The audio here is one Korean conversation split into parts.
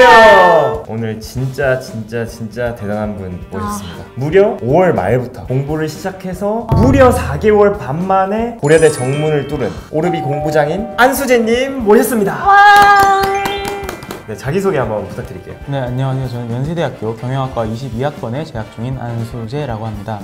안녕하세요. 오늘 진짜 대단한 분 모셨습니다. 무려 5월 말부터 공부를 시작해서 무려 4개월 반 만에 고려대 정문을 뚫은 오르비 공부장인 안수재님 모셨습니다. 와. 네, 자기소개 한번 부탁드릴게요. 네, 안녕하세요. 저는 연세대학교 경영학과 22학번에 재학 중인 안수재라고 합니다.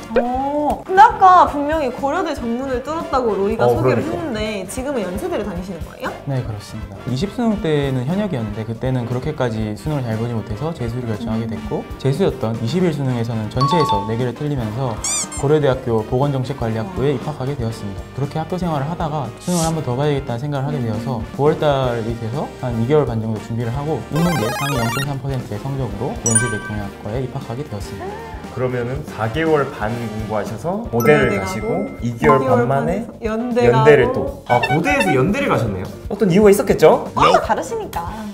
근데 아까 분명히 고려대 정문을 뚫었다고 로이가 소개를 그러니까. 했는데 지금은 연세대를 다니시는 거예요? 네, 그렇습니다. 20수능 때는 현역이었는데 그때는 그렇게까지 수능을 잘 보지 못해서 재수를 결정하게 됐고, 재수였던 21수능에서는 전체에서 4개를 틀리면서 고려대학교 보건정책관리학부에 입학하게 되었습니다. 그렇게 학교 생활을 하다가 수능을 한 번 더 봐야겠다는 생각을 하게 되어서 9월달이 돼서 한 2개월 반 정도 준비를 하고 인문계 상위 0.3%의 성적으로 연세대 경영학과에 입학하게 되었습니다. 그러면은 4개월 반 공부하셔서 고대를 가시고 2개월 반 만에 연대를 연대를 또 고대에서 연대를 가셨네요. 어떤 이유가 있었겠죠? 다르시니까.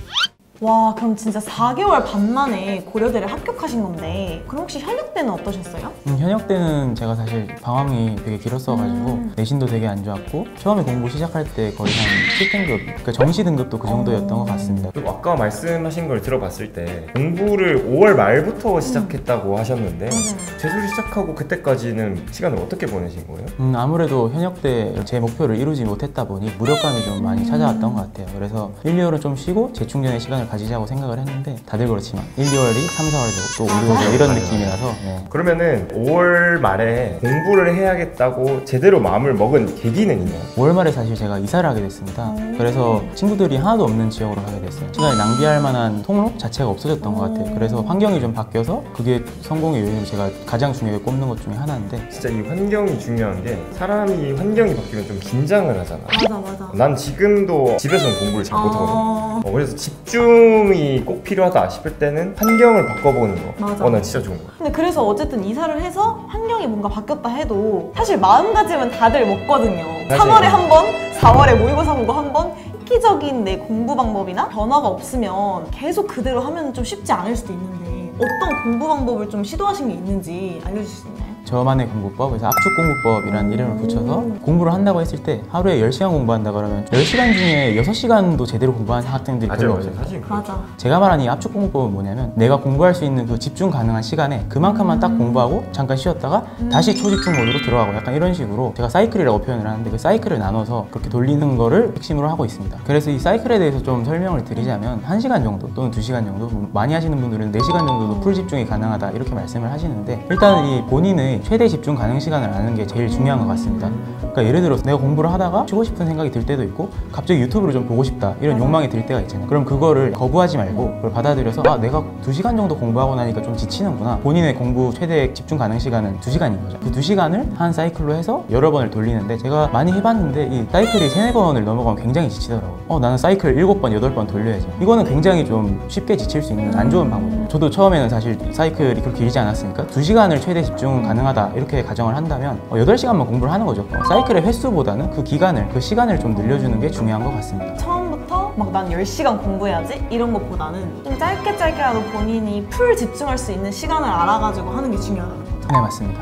와, 그럼 진짜 4개월 반 만에 고려대를 합격하신 건데 그럼 혹시 현역 때는 어떠셨어요? 현역 때는 제가 사실 방황이 되게 길었어가지고 내신도 되게 안 좋았고, 처음에 공부 시작할 때 거의 한 7등급, 그러니까 정시 등급도 그 정도였던 것 같습니다. 그리고 아까 말씀하신 걸 들어봤을 때 공부를 5월 말부터 시작했다고 하셨는데 재수를 시작하고 그때까지는 시간을 어떻게 보내신 거예요? 아무래도 현역 때 제 목표를 이루지 못했다 보니 무력감이 좀 많이 찾아왔던 것 같아요. 그래서 1, 2월은 좀 쉬고 재충전의 시간을 가지자고 생각을 했는데 다들 그렇지만 1, 2월이 3, 4월 되고 또 5, 6월 이런 느낌이라서 그러면은 5월 말에 공부를 해야겠다고 제대로 마음을 먹은 계기는 있나요? 5월 말에 사실 제가 이사를 하게 됐습니다. 그래서 친구들이 하나도 없는 지역으로 가게 됐어요. 시간을 낭비할 만한 통로 자체가 없어졌던 것 같아요. 그래서 환경이 좀 바뀌어서 그게 성공의 요인으로 제가 가장 중요하게 꼽는 것 중에 하나인데, 진짜 이 환경이 중요한 게 사람이 환경이 바뀌면 좀 긴장을 하잖아. 맞아. 난 지금도 집에서는 공부를 잘 못하거든. 그래서 집중이 꼭 필요하다 싶을 때는 환경을 바꿔보는 거. 맞아. 난 진짜 좋은 거야. 근데 그래서 어쨌든 이사를 해서 환경이 뭔가 바뀌었다 해도 사실 마음가짐은 다들 먹거든요. 사실. 3월에 한 번, 4월에 모의고사 보고 한 번, 획기적인 내 공부 방법이나 변화가 없으면 계속 그대로 하면 좀 쉽지 않을 수도 있는데 어떤 공부 방법을 좀 시도하신 게 있는지 알려주실 수 있나요? 저만의 공부법, 그래서 압축공부법이라는 이름을 붙여서 공부를 한다고 했을 때 하루에 10시간 공부한다 그러면 10시간 중에 6시간도 제대로 공부하는 학생들이 별로 없어요. 사실 맞아. 제가 말하는 이 압축공부법은 뭐냐면 내가 공부할 수 있는 그 집중 가능한 시간에 그만큼만 딱 공부하고 잠깐 쉬었다가 다시 초집중 모드로 들어가고 약간 이런 식으로, 제가 사이클이라고 표현을 하는데 그 사이클을 나눠서 그렇게 돌리는 거를 핵심으로 하고 있습니다. 그래서 이 사이클에 대해서 좀 설명을 드리자면 1시간 정도 또는 2시간 정도, 많이 하시는 분들은 4시간 정도도 풀 집중이 가능하다 이렇게 말씀을 하시는데, 일단은 이 본인의 최대 집중 가능 시간을 아는 게 제일 중요한 것 같습니다. 그러니까 예를 들어서 내가 공부를 하다가 쉬고 싶은 생각이 들 때도 있고 갑자기 유튜브를 좀 보고 싶다 이런 욕망이 들 때가 있잖아요. 그럼 그거를 거부하지 말고 그걸 받아들여서 내가 2시간 정도 공부하고 나니까 좀 지치는구나. 본인의 공부 최대 집중 가능 시간은 2시간인 거죠. 그 2시간을 한 사이클로 해서 여러 번을 돌리는데, 제가 많이 해봤는데 이 사이클이 3, 4번을 넘어가면 굉장히 지치더라고요. 나는 사이클 7번, 8번 돌려야지. 이거는 굉장히 좀 쉽게 지칠 수 있는 안 좋은 방법이에요. 저도 처음에는 사실 사이클이 그렇게 길지 않았으니까 2시간을 최대 집중 가능하다 이렇게 가정을 한다면 8시간만 공부를 하는 거죠. 사이클의 횟수보다는 그 기간을, 그 시간을 좀 늘려주는 게 중요한 것 같습니다. 처음부터 막 난 10시간 공부해야지 이런 것보다는 좀 짧게라도 본인이 풀 집중할 수 있는 시간을 알아가지고 하는 게 중요하다는 거죠. 네, 맞습니다.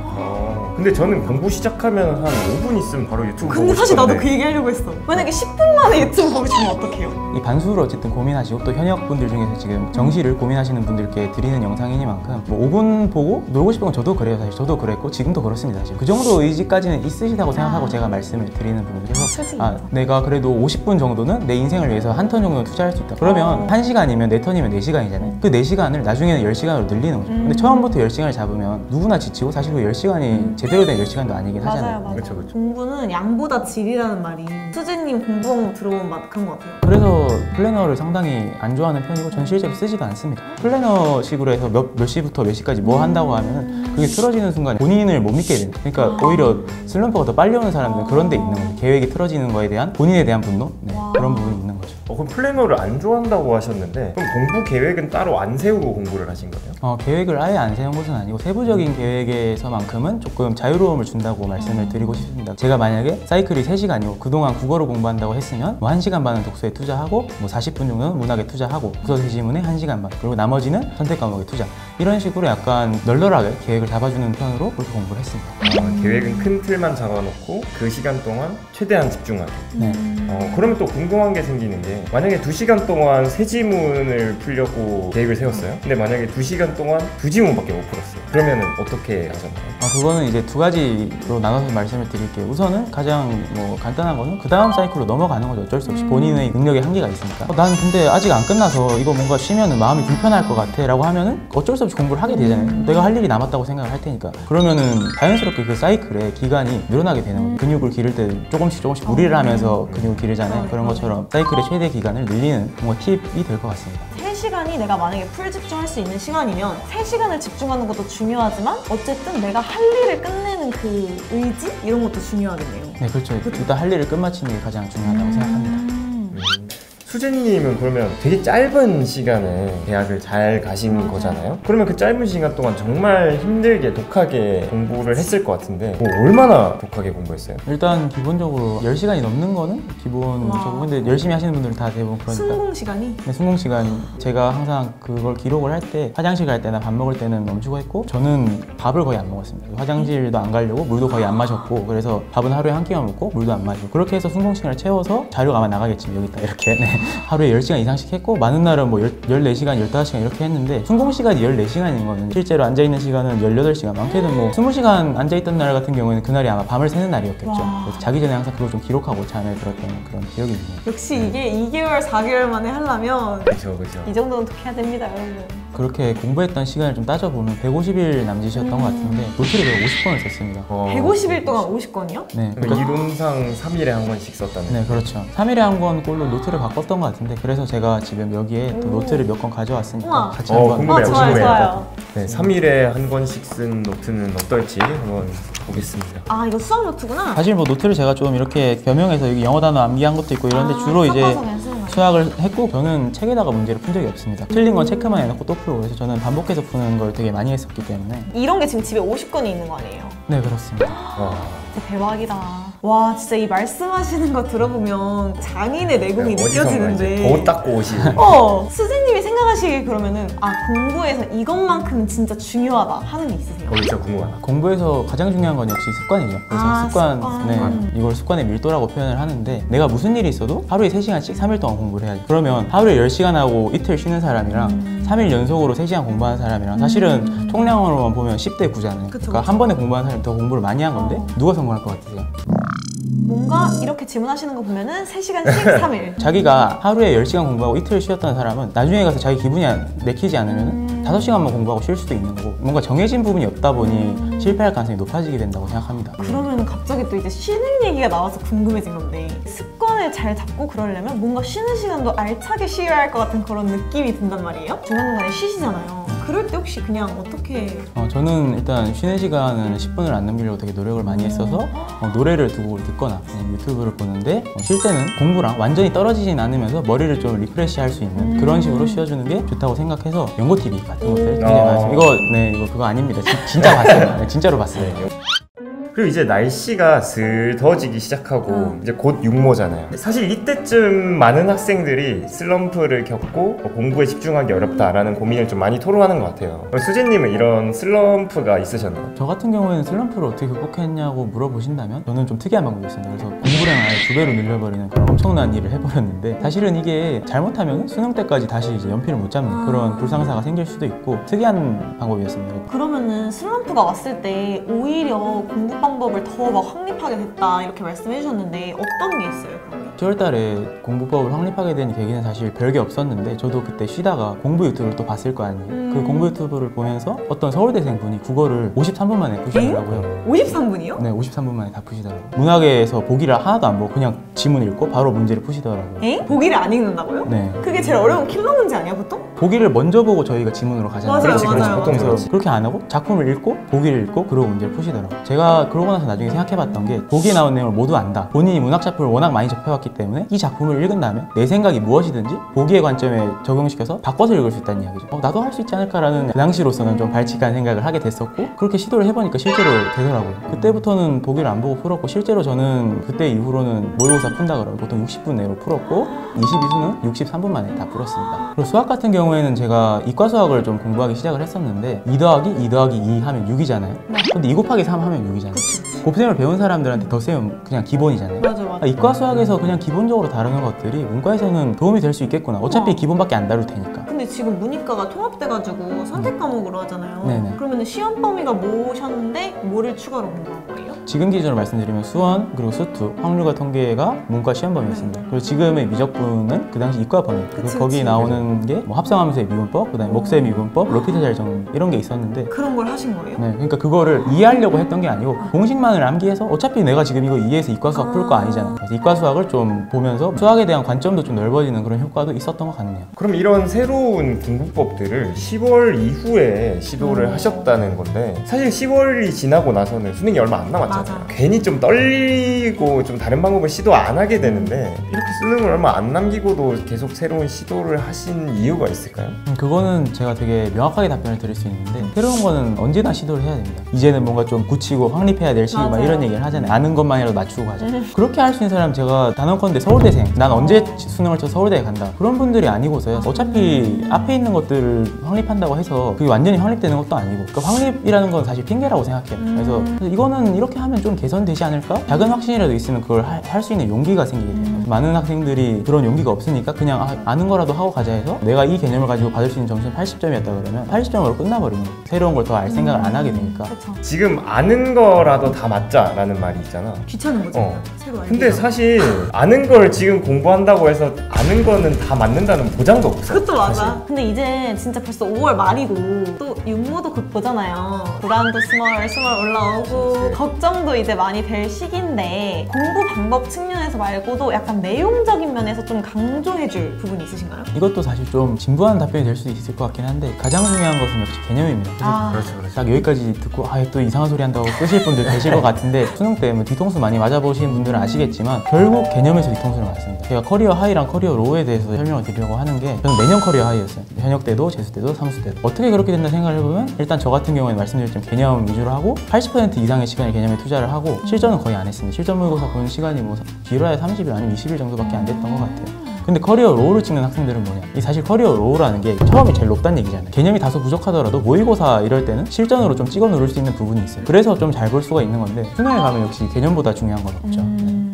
근데 저는 공부 시작하면 한 5분 있으면 바로 유튜브 보고 근데 사실 싶던데. 나도 그 얘기 하려고 했어. 만약에 10분 만에 유튜브 보고 싶으면 어떡해요? 이 반수를 어쨌든 고민하시고 또 현역분들 중에서 지금 정시를 고민하시는 분들께 드리는 영상이니만큼 5분 보고 놀고 싶은 건 저도 그래요. 사실 저도 그랬고 지금도 그렇습니다. 사실 그 정도 의지까지는 있으시다고 생각하고 제가 말씀을 드리는 부분이라서 솔직히 내가 그래도 50분 정도는 내 인생을 위해서 한 턴 정도는 투자할 수 있다. 그러면 1시간이면 4턴이면 4시간이잖아요. 그 4시간을 나중에는 10시간으로 늘리는 거죠. 근데 처음부터 10시간을 잡으면 누구나 지치고 사실 그 10시간이 제대로 된 10시간도 아니긴 하잖아요. 맞아요. 그쵸. 공부는 양보다 질이라는 말이 수재님 공부 방법 들어보면 그런 것 같아요. 그래서 플래너를 상당히 안 좋아하는 편이고 전 실제로 쓰지도 않습니다. 플래너식으로 해서 몇 시부터 몇 시까지 뭐 한다고 하면 그게 틀어지는 순간 본인을 못 믿게 됩니다. 그러니까 오히려 슬럼프가 더 빨리 오는 사람들은 그런 데 있는 거죠. 계획이 틀어지는 거에 대한 본인에 대한 분노? 그런 부분이 있는 거죠. 그럼 플래너를 안 좋아한다고 하셨는데 그럼 공부 계획은 따로 안 세우고 공부를 하신 거예요? 계획을 아예 안 세운 것은 아니고 세부적인 계획에서만큼은 조금 자유로움을 준다고 말씀을 드리고 싶습니다. 제가 만약에 사이클이 3시간이고 그동안 국어를 공부한다고 했으면 1시간 반은 독서에 투자하고 40분 정도는 문학에 투자하고 국어 세지문에 1시간 반, 그리고 나머지는 선택 과목에 투자, 이런 식으로 약간 널널하게 계획을 잡아주는 편으로 그렇게 공부를 했습니다. 계획은 큰 틀만 잡아놓고 그 시간 동안 최대한 집중하고. 네. 그러면 또 궁금한 게 생기는 게 만약에 2시간 동안 세 지문을 풀려고 계획을 세웠어요. 근데 만약에 2시간 동안 2지문밖에 못 풀었어요. 그러면은 어떻게 하셨나요? 그거는 이제 두 가지로 나눠서 말씀을 드릴게요. 우선은 가장 뭐 간단한 거는 그 다음 사이클로 넘어가는 거죠. 어쩔 수 없이 본인의 능력의 한계가 있으니까. 나는 근데 아직 안 끝나서 이거 뭔가 쉬면은 마음이 불편할 것 같아 라고 하면은 어쩔 수 없이 공부를 하게 되잖아요. 내가 할 일이 남았다고 생각을 할 테니까. 그러면은 자연스럽게 그 사이클의 기간이 늘어나게 되는 거죠. 근육을 기를 때 조금씩 무리를 하면서 근육을 기르잖아요. 그런 것처럼 사이클의 최대 기간을 늘리는 뭔가 팁이 될 것 같습니다. 3시간이 내가 만약에 풀 집중할 수 있는 시간이면 3시간을 집중하는 것도 중요하지만 어쨌든 내가 할 일을 끝내는 그 의지? 이런 것도 중요하겠네요. 네, 그렇죠. 일단 할 일을 끝마치는 게 가장 중요하다고 생각합니다. 수재님은 그러면 되게 짧은 시간에 대학을 잘 가신 거잖아요? 그러면 그 짧은 시간 동안 정말 힘들게 독하게 공부를 했을 것 같은데 뭐 얼마나 독하게 공부했어요? 일단 기본적으로 10시간이 넘는 거는 기본적으로. 근데 열심히 하시는 분들은 다 대부분 그러니까. 순공 시간이? 네, 순공 시간. 제가 항상 그걸 기록을 할 때 화장실 갈 때나 밥 먹을 때는 멈추고 했고 저는 밥을 거의 안 먹었습니다. 화장실도 안 가려고 물도 거의 안 마셨고 그래서 밥은 하루에 한 끼만 먹고 물도 안 마시고 그렇게 해서 순공 시간을 채워서 자료가 아마 나가겠지 여기 있다 이렇게. 네. 하루에 10시간 이상씩 했고 많은 날은 뭐 14시간, 15시간 이렇게 했는데 순공 시간이 14시간인 거는 실제로 앉아있는 시간은 18시간 많게는 뭐 20시간 앉아있던 날 같은 경우에는 그날이 아마 밤을 새는 날이었겠죠. 그래서 자기 전에 항상 그걸 좀 기록하고 잠에 들었던 그런 기억이 있네요. 역시 이게 2개월, 4개월 만에 하려면 그죠. 이 정도는 독해야 됩니다, 여러분. 그렇게 공부했던 시간을 좀 따져보면 150일 남짓이었던 것 같은데 노트를 제가 50권을 썼습니다. 150일 동안 50권이요? 네, 그러니까 이론상 3일에 한 권씩 썼다는. 네, 그렇죠. 3일에 한 권 꼴로 노트를 바꿨던 것 같은데 그래서 제가 지금 여기에 또 노트를 몇 권 가져왔으니까 우와. 같이 한번 궁금해요. 좋아요, 궁금해요. 좋아요. 네, 3일에 한 권씩 쓴 노트는 어떨지 한번 보겠습니다. 아, 이거 수학 노트구나? 사실 뭐 노트를 제가 좀 이렇게 겸용해서 여기 영어 단어 암기한 것도 있고 이런데 주로 이제 섞어서 그냥 쓰는 거예요? 수학을 했고 저는 책에다가 문제를 푼 적이 없습니다. 틀린 건 체크만 해놓고 또 풀고 그래서 저는 반복해서 푸는 걸 되게 많이 했었기 때문에. 이런 게 지금 집에 50권이 있는 거 아니에요? 네, 그렇습니다. 진짜 대박이다. 와, 진짜 이 말씀하시는 거 들어보면 장인의 내공이 느껴지는데. 더 닦고 오시는. 수재님이 생각하시기에 그러면은 공부에서 이것만큼 진짜 중요하다 하는 게 있으세요? 진짜 궁금하다. 공부에서 가장 중요한 건 역시 습관이죠. 그래서 습관. 네, 이걸 습관의 밀도라고 표현을 하는데 내가 무슨 일이 있어도 하루에 3시간씩 3일 동안 공부를 해야지. 그러면 하루에 10시간 하고 이틀 쉬는 사람이랑 3일 연속으로 3시간 공부하는 사람이랑 사실은 총량으로만 보면 10대 9잖아요. 그러니까 한 번에 공부하는 사람이 더 공부를 많이 한 건데 누가 성공할 것 같으세요? 뭔가 이렇게 질문하시는 거 보면은 3시간씩 3일. 자기가 하루에 10시간 공부하고 이틀 쉬었던 사람은 나중에 가서 자기 기분이 내키지 않으면 5시간만 공부하고 쉴 수도 있는 거고 뭔가 정해진 부분이 없다 보니 실패할 가능성이 높아지게 된다고 생각합니다. 그러면 갑자기 또 이제 쉬는 얘기가 나와서 궁금해진 건데 습관을 잘 잡고 그러려면 뭔가 쉬는 시간도 알차게 쉬어야 할 것 같은 그런 느낌이 든단 말이에요? 중간중간에 쉬시잖아요. 그럴 때 혹시 그냥 어떻게? 저는 일단 쉬는 시간은 10분을 안 넘기려고 되게 노력을 많이 했어서 노래를 두 곡을 듣거나 아니면 유튜브를 보는데 쉴 때는 공부랑 완전히 떨어지진 않으면서 머리를 좀 리프레시 할 수 있는 그런 식으로 쉬어주는 게 좋다고 생각해서 연고 TV 같은 것들 굉장히 많습니다. 이거 그거 아닙니다. 진짜 봤어요. 네, 진짜로 봤어요. 그리고 이제 날씨가 슬 더워지기 시작하고 이제 곧 육모잖아요. 사실 이때쯤 많은 학생들이 슬럼프를 겪고 공부에 집중하기 어렵다라는 고민을 좀 많이 토로하는 것 같아요. 수재님은 이런 슬럼프가 있으셨나요? 저 같은 경우에는 슬럼프를 어떻게 극복했냐고 물어보신다면 저는 좀 특이한 방법이 있습니다. 그래서 공부량을 아예 2배로 늘려버리는 그런 엄청난 일을 해버렸는데 사실은 이게 잘못하면 수능 때까지 다시 이제 연필을 못 잡는 그런 불상사가 생길 수도 있고 특이한 방법이었습니다. 그러면은 슬럼프가 왔을 때 오히려 공부 방법을 더 막 확립하게 됐다 이렇게 말씀해 주셨는데 어떤 게 있어요? 그러면? 10월 달에 공부법을 확립하게 된 계기는 사실 별게 없었는데 저도 그때 쉬다가 공부 유튜브를 또 봤을 거 아니에요. 그 공부 유튜브를 보면서 어떤 서울대생 분이 국어를 53분 만에 푸시더라고요. 53분이요? 네, 53분 만에 다 푸시더라고요. 문학에서 보기를 하나도 안 보고 그냥 지문 읽고 바로 문제를 푸시더라고요. 에? 보기를 안 읽는다고요? 네. 그게 제일 어려운 킬러 문제 아니야 보통? 보기를 먼저 보고 저희가 지문으로 가잖아요. 맞아요, 그렇지, 맞아요. 보통 그래서 그렇지. 그렇게 안 하고 작품을 읽고 보기를 읽고 그러고 문제를 푸시더라고요. 제가 그러고 나서 나중에 생각해봤던 게 보기에 나온 내용을 모두 안다. 본인이 문학 작품을 워낙 많이 접해왔기 때문에 이 작품을 읽은 다음에 내 생각이 무엇이든지 보기의 관점에 적용시켜서 바꿔서 읽을 수 있다는 이야기죠. 나도 할 수 있지 않을까라는 그 당시로서는 좀 발칙한 생각을 하게 됐었고 그렇게 시도를 해보니까 실제로 되더라고요. 그때부터는 보기를 안 보고 풀었고 실제로 저는 그때 이후로는 모의고사 푼다 그러면 보통 60분 내로 풀었고 22수는 63분 만에 다 풀었습니다. 그리고 수학 같은 경우에는 제가 이과 수학을 좀 공부하기 시작을 했었는데 2 더하기 2 더하기 2 하면 6이잖아요. 근데 2 곱하기 3 하면 6이잖아요. 곱셈을 배운 사람들한테 덧셈은 그냥 기본이잖아요. 맞아 맞아. 이과 수학에서 그냥 기본적으로 다루는 것들이 문과에서는 도움이 될 수 있겠구나. 어차피 기본밖에 안 다룰 테니까. 근데 지금 문이과가 통합돼가지고 선택 과목으로 하잖아요. 네네. 그러면 시험 범위가 뭐셨는데 뭐를 추가로 공부한 거예요? 지금 기준으로 말씀드리면 수원 그리고 수투, 확률과 통계가 문과 시험 범위였습니다. 그리고 지금의 미적분은 그 당시 이과 범위. 그치, 거기 그치. 나오는 게 뭐 합성함수의 미분법, 그다음에 목수의 미분법, 로피탈 정리 이런 게 있었는데 그런 걸 하신 거예요? 네, 그러니까 그거를 이해하려고 했던 게 아니고 공식만을 암기해서 어차피 내가 지금 이거 이해해서 이과 수학 풀 거 아니잖아요. 그래서 이과 수학을 좀 보면서 수학에 대한 관점도 좀 넓어지는 그런 효과도 있었던 것 같네요. 그럼 이런 새로운 공부법들을 10월 이후에 시도를 하셨다는 건데 사실 10월이 지나고 나서는 수능이 얼마 안 남았잖아요. 맞아. 괜히 좀 떨리고 좀 다른 방법을 시도 안 하게 되는데 이렇게 수능을 얼마 안 남기고도 계속 새로운 시도를 하신 이유가 있을까요? 그거는 제가 되게 명확하게 답변을 드릴 수 있는데 새로운 거는 언제나 시도를 해야 됩니다. 이제는 뭔가 좀 굳히고 확립해야 될 시기 막 맞아요. 이런 얘기를 하잖아요. 아는 것만이라도 맞추고 가자. 그렇게 할 수 있는 사람 제가 단언컨대 서울대생 난 언제 수능을 쳐 서울대에 간다 그런 분들이 아니고서요. 어차피 앞에 있는 것들을 확립한다고 해서 그게 완전히 확립되는 것도 아니고 그러니까 확립이라는 건 사실 핑계라고 생각해요. 그래서 이거는 이렇게 하면 좀 개선되지 않을까? 작은 확신이라도 있으면 그걸 할 수 있는 용기가 생기게 돼요. 많은 학생들이 그런 용기가 없으니까 그냥 아는 거라도 하고 가자 해서 내가 이 개념을 가지고 받을 수 있는 점수는 80점이었다 그러면 80점으로 끝나버리는 거예요. 새로운 걸 더 알 생각을 안 하게 되니까. 그쵸. 지금 아는 거라도 다 맞자라는 말이 있잖아. 귀찮은 거죠. 어. 새로 알기. 근데 사실 아는 걸 지금 공부한다고 해서 아는 거는 다 맞는다는 보장도 없어. 그것도 맞아. 사실. 근데 이제 진짜 벌써 5월 말이고 또 육모도 곧 보잖아요. 불안도 스멀 올라오고 그치. 걱정도 이제 많이 될 시기인데 공부 방법 측면에서 말고도 약간 내용적인 면에서 좀 강조해줄 부분이 있으신가요? 이것도 사실 좀 진부한 답변이 될 수도 있을 것 같긴 한데 가장 중요한 것은 역시 개념입니다. 그래서 그렇죠. 딱 여기까지 듣고 또 이상한 소리 한다고 끄실 분들 계실 것 같은데 수능 때 뭐 뒤통수 많이 맞아보신 분들은 아시겠지만 결국 개념에서 뒤통수를 맞습니다. 제가 커리어 하이랑 커리어 로우에 대해서 설명을 드리려고 하는 게 저는 매년 커리어 하이였어요. 현역 때도 재수 때도 사무소 때도 어떻게 그렇게 된다 생각을 해보면 일단 저 같은 경우에 말씀드렸지만 개념 위주로 하고 80% 이상의 시간을 개념에 투자를 하고 실전은 거의 안 했습니다. 실전 모의고사 보는 시간이 뭐 길어야 30일 아니면 20일 정도밖에 안 됐던 것 같아요. 근데 커리어 로우를 찍는 학생들은 뭐냐? 이 사실 커리어 로우라는 게 처음이 제일 높다는 얘기잖아요. 개념이 다소 부족하더라도 모의고사 이럴 때는 실전으로 좀 찍어 누를 수 있는 부분이 있어요. 그래서 좀 잘 볼 수가 있는 건데 수능에 가면 역시 개념보다 중요한 건 없죠.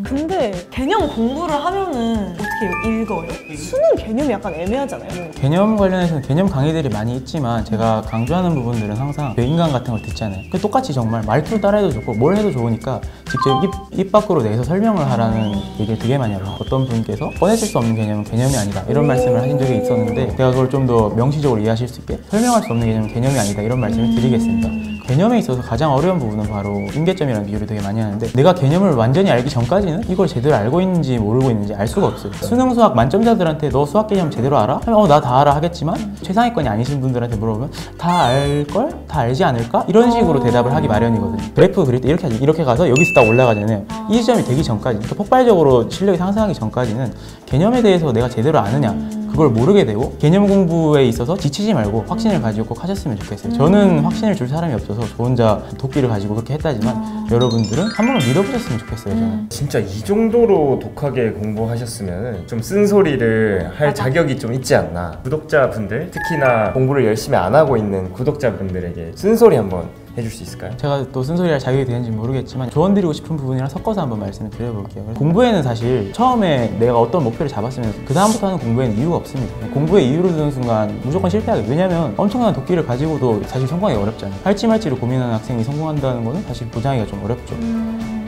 근데 개념 공부를 하면은 어떻게 읽어요? 수능 개념이 약간 애매하잖아요. 개념 관련해서는 개념 강의들이 많이 있지만 제가 강조하는 부분들은 항상 인강 같은 걸 듣잖아요. 그 똑같이 정말 말투 따라해도 좋고 뭘 해도 좋으니까 직접 입 밖으로 내서 설명을 하라는 얘기를 되게 많이 하고 어떤 분께서 꺼내질 수 없는 개념은 개념이 아니다 이런 말씀을 하신 적이 있었는데 제가 그걸 좀 더 명시적으로 이해하실 수 있게 설명할 수 없는 개념은 개념이 아니다 이런 말씀을 드리겠습니다. 개념에 있어서 가장 어려운 부분은 바로 임계점이라는 비유를 되게 많이 하는데 내가 개념을 완전히 알기 전까지는 이걸 제대로 알고 있는지 모르고 있는지 알 수가 없어요. 수능 수학 만점자들한테 너 수학 개념 제대로 알아? 하면 나 다 알아 하겠지만 최상위권이 아니신 분들한테 물어보면 다 알걸? 다 알지 않을까? 이런 식으로 대답을 하기 마련이거든요. 그래프 그릴 때 이렇게 하지. 이렇게 가서 여기서 딱 올라가잖아요. 이 지점이 되기 전까지 그러니까 폭발적으로 실력이 상승하기 전까지는 개념에 대해서 내가 제대로 아느냐 그걸 모르게 되고 개념 공부에 있어서 지치지 말고 확신을 가지고 꼭 하셨으면 좋겠어요. 저는 확신을 줄 사람이 없어서 저 혼자 도끼를 가지고 그렇게 했다지만 여러분들은 한 번만 믿어보셨으면 좋겠어요. 저는. 진짜 이 정도로 독하게 공부하셨으면 좀 쓴소리를 할 자격이 좀 있지 않나. 구독자분들, 특히나 공부를 열심히 안 하고 있는 구독자분들에게 쓴소리 한번 해줄 수 있을까요? 제가 또 쓴소리 할 자격이 되는지 모르겠지만 조언 드리고 싶은 부분이랑 섞어서 한번 말씀을 드려볼게요. 공부에는 사실 처음에 내가 어떤 목표를 잡았으면 그 다음부터 하는 공부에는 이유가 없습니다. 공부에 이유를 두는 순간 무조건 실패하게. 왜냐면 엄청난 도끼를 가지고도 사실 성공하기 어렵잖아요. 할지 말지를 고민하는 학생이 성공한다는 거는 사실 보장하기가 좀 어렵죠.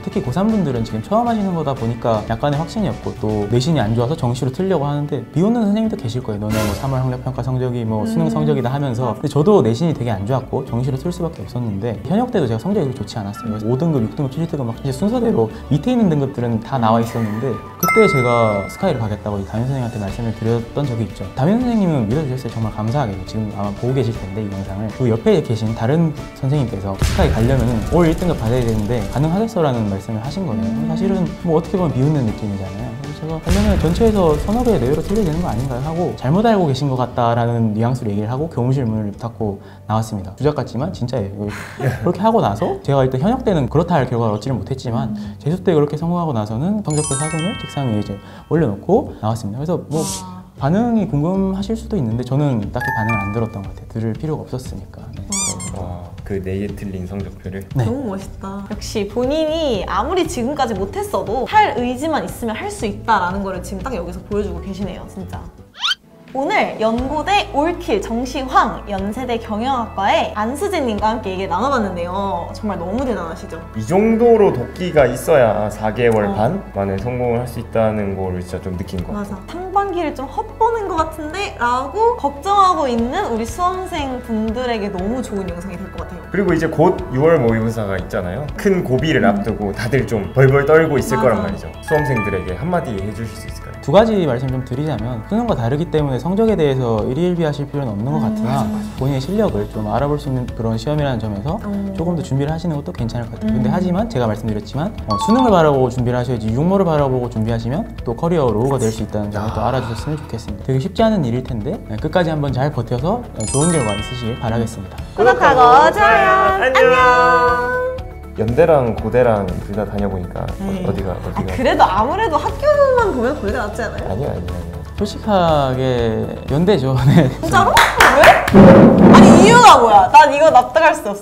특히 고3분들은 지금 처음 하시는 거다 보니까 약간의 확신이 없고 또 내신이 안 좋아서 정시로 틀려고 하는데 비웃는 선생님도 계실 거예요. 너네 뭐 3월 학력평가 성적이 뭐 수능 성적이다 하면서. 근데 저도 내신이 되게 안 좋았고 정시로 틀 수밖에 없었는데 현역 때도 제가 성적이 그렇게 좋지 않았어요. 그래서 5등급, 6등급, 7등급 막 이제 순서대로 밑에 있는 등급들은 다 나와 있었는데 그때 제가 스카이를 가겠다고 이 담임 선생님한테 말씀을 드렸던 적이 있죠. 담임 선생님은 믿어주셨어요. 정말 감사하게. 지금 아마 보고 계실 텐데 이 영상을. 그 옆에 계신 다른 선생님께서 스카이 가려면 올 1등급 받아야 되는데 가능하겠어라는 말씀을 하신 거예요. 사실은 뭐 어떻게 보면 비웃는 느낌이잖아요. 그래서 제가 가려면 전체에서 서너 개 내외로 틀려야 되는 거 아닌가요? 하고 잘못 알고 계신 것 같다라는 뉘앙스로 얘기를 하고 교무실 문을 닫고 나왔습니다. 주작 같지만 진짜예요. 그렇게 하고 나서 제가 일단 현역 때는 그렇다 할 결과를 얻지는 못했지만 재수 때 그렇게 성공하고 나서는 성적표 사본을 책상 위에 이제 올려놓고 나왔습니다. 그래서 뭐 반응이 궁금하실 수도 있는데 저는 딱히 반응을 안 들었던 것 같아요. 들을 필요가 없었으니까. 네. 와, 그 네개 틀린 성적표를. 네. 너무 멋있다. 역시 본인이 아무리 지금까지 못했어도 할 의지만 있으면 할 수 있다라는 거를 지금 딱 여기서 보여주고 계시네요, 진짜. 오늘 연고대 올킬 정시황 연세대 경영학과의 안수진님과 함께 얘기를 나눠봤는데요. 정말 너무 대단하시죠? 이 정도로 도끼가 있어야 4개월 반 만에 성공을 할 수 있다는 거를 진짜 좀 느낀 것 같아요. 맞아. 상반기를 좀 헛보는 것 같은데? 라고 걱정하고 있는 우리 수험생 분들에게 너무 좋은 영상이 될 것 같아요. 그리고 이제 곧 6월 모의고사가 있잖아요. 큰 고비를 앞두고 다들 좀 벌벌 떨고 있을 맞아. 거란 말이죠. 수험생들에게 한마디 해주실 수 있을까요? 두 가지 말씀 좀 드리자면 수능과 다르기 때문에 성적에 대해서 일희일비하실 필요는 없는 것 같으나 본인의 실력을 좀 알아볼 수 있는 그런 시험이라는 점에서 조금 더 준비를 하시는 것도 괜찮을 것 같아요. 근데 하지만 제가 말씀드렸지만 수능을 바라보고 준비를 하셔야지 육모를 바라보고 준비하시면 또 커리어 로우가 될 수 있다는 점을 또 알아주셨으면 좋겠습니다. 되게 쉽지 않은 일일 텐데 끝까지 한번 잘 버텨서 좋은 결과 있으시길 바라겠습니다. 구독하고 좋아요. 안녕. 연대랑 고대랑 둘 다 다녀보니까 어디가 그래도 아무래도 학교만 보면 고대가 낫지 않아요? 아니요. 솔직하게 연대죠. 네. 진짜로? 왜? 아니 이유가 뭐야? 난 이거 납득할 수 없어.